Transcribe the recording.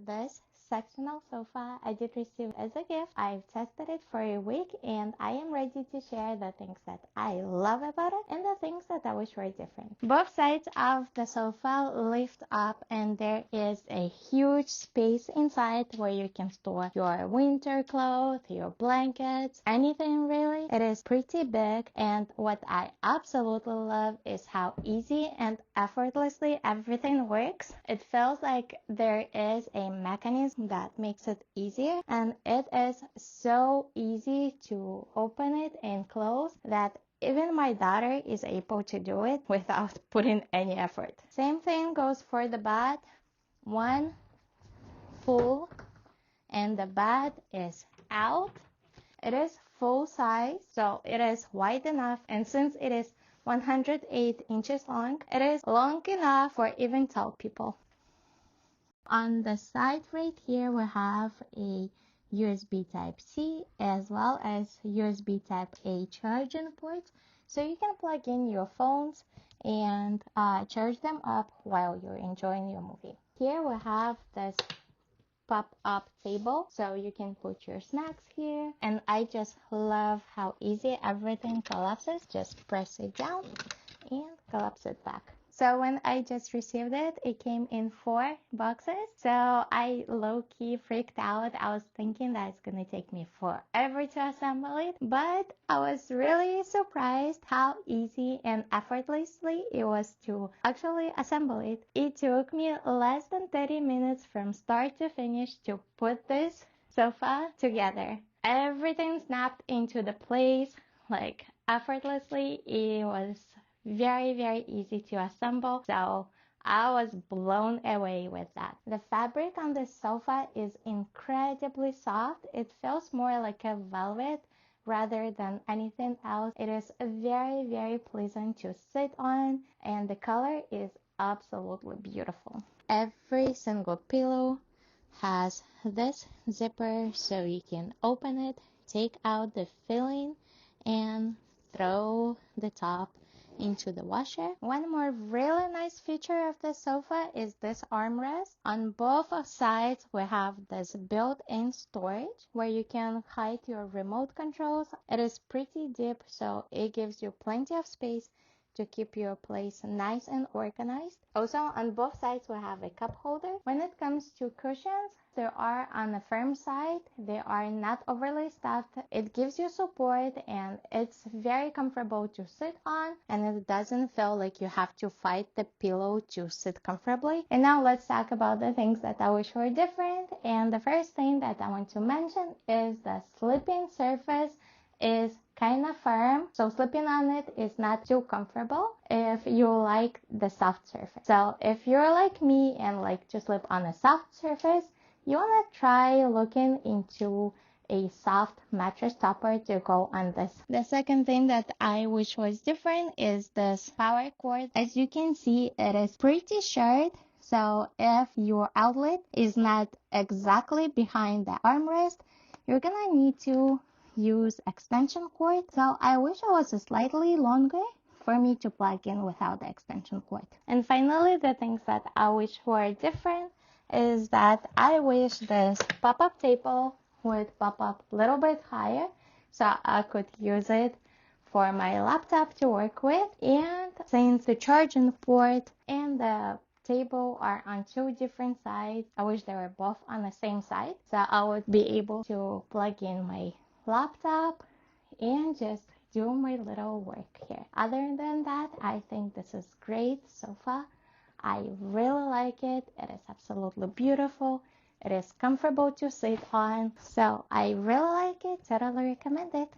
this sectional sofa I did receive as a gift. I've tested it for a week and I am ready to share the things that I love about it and the things that I wish were different. Both sides of the sofa lift up and there is a huge space inside where you can store your winter clothes, your blankets, anything really. It is pretty big, and what I absolutely love is how easy and effortlessly everything works. It feels like there is a mechanism that makes it easier, and it is so easy to open it and close that even my daughter is able to do it without putting any effort. Same thing goes for the bed. One pull and the bed is out. It is full size, so it is wide enough, and since it is 108 inches long, it is long enough for even tall people. On the side right here, we have a USB Type-C as well as USB Type-A charging port, so you can plug in your phones and charge them up while you're enjoying your movie. Here we have this pop-up table, so you can put your snacks here, and I just love how easy everything collapses. Just press it down and collapse it back. So when I just received it, it came in 4 boxes. So I low-key freaked out. I was thinking that it's gonna take me forever to assemble it, but I was really surprised how easy and effortlessly it was to actually assemble it. It took me less than 30 minutes from start to finish to put this sofa together. Everything snapped into the place like effortlessly. It was very easy to assemble, so I was blown away with that. The fabric on this sofa is incredibly soft. It feels more like a velvet rather than anything else. It is very pleasant to sit on, and the color is absolutely beautiful. Every single pillow has this zipper, so you can open it, take out the filling, and throw the top into the washer. One more really nice feature of the sofa is this armrest. On both sides we have this built-in storage where you can hide your remote controls. It is pretty deep, so it gives you plenty of space to keep your place nice and organized. Also, on both sides we have a cup holder. When it comes to cushions, they are on the firm side. They are not overly stuffed. It gives you support and it's very comfortable to sit on, and it doesn't feel like you have to fight the pillow to sit comfortably. And now let's talk about the things that I wish were different. And the first thing that I want to mention is the sleeping surface is kind of firm, so sleeping on it is not too comfortable if you like the soft surface. So if you're like me and like to sleep on a soft surface, you want to try looking into a soft mattress topper to go on this. The second thing that I wish was different is this power cord. As you can see, it is pretty short, so if your outlet is not exactly behind the armrest, you're gonna need to use extension cord. So I wish it was slightly longer for me to plug in without the extension cord. And finally, the things that I wish were different is that I wish this pop-up table would pop up a little bit higher so I could use it for my laptop to work with. And since the charging port and the table are on 2 different sides, I wish they were both on the same side so I would be able to plug in my laptop and just do my little work here. Other than that, I think this is great sofa. I really like it. It is absolutely beautiful. It is comfortable to sit on, so I really like it. Totally recommend it.